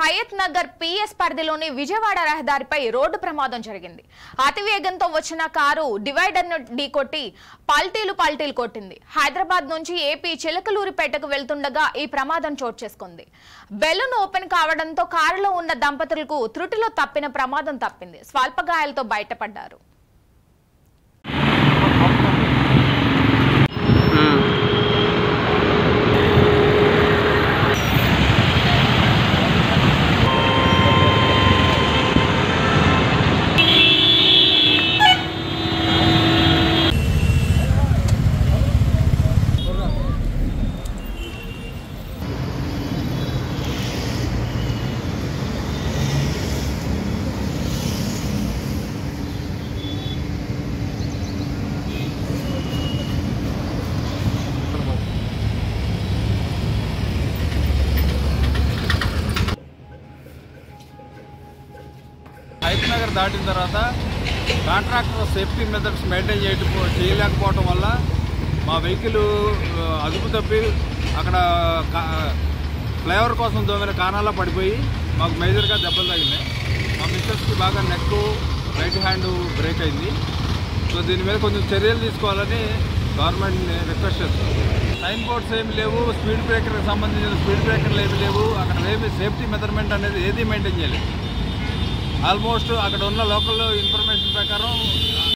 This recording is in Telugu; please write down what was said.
హయత్ నగర్ పిఎస్ పరిధిలోని విజయవాడ రహదారిపై రోడ్డు ప్రమాదం జరిగింది. అతివేగంతో వచ్చిన కారు డివైడర్ ను ఢీకొట్టి పల్టీలు కొట్టింది. హైదరాబాద్ నుంచి ఏపీ చిలకలూరిపేటకు వెళ్తుండగా ఈ ప్రమాదం చోటు చేసుకుంది. బెలూన్ ఓపెన్ కావడంతో కారులో ఉన్న దంపతులకు త్రుటిలో తప్పిన ప్రమాదం తప్పింది. స్వల్ప గాయాలతో బయటపడ్డారు. హయత్ నగర్ దాటిన తర్వాత కాంట్రాక్టర్ సేఫ్టీ మెథడ్స్ మెయింటైన్ చేయలేకపోవటం వల్ల మా వెహికల్ అదుపు తప్పి అక్కడ ఫ్లైఓవర్ కోసం దోమిన కానాల్లో పడిపోయి మాకు మేజర్గా దెబ్బలు తగిలినాయి. మా మిస్సెస్కి బాగా నెక్ రైట్ హ్యాండ్ బ్రేక్ అయింది. సో దీని మీద కొంచెం చర్యలు తీసుకోవాలని గవర్నమెంట్ని రిక్వెస్ట్ చేస్తాం. సైన్ బోర్డ్స్ ఏమి లేవు, స్పీడ్ బ్రేకర్కి సంబంధించిన స్పీడ్ బ్రేకర్లు ఏమి లేవు, అక్కడ ఏమి సేఫ్టీ మెజర్మెంట్ అనేది ఏది మెయింటైన్ చేయలేదు. ఆల్మోస్ట్ అక్కడ ఉన్న లోకల్ ఇన్ఫర్మేషన్ ప్రకారం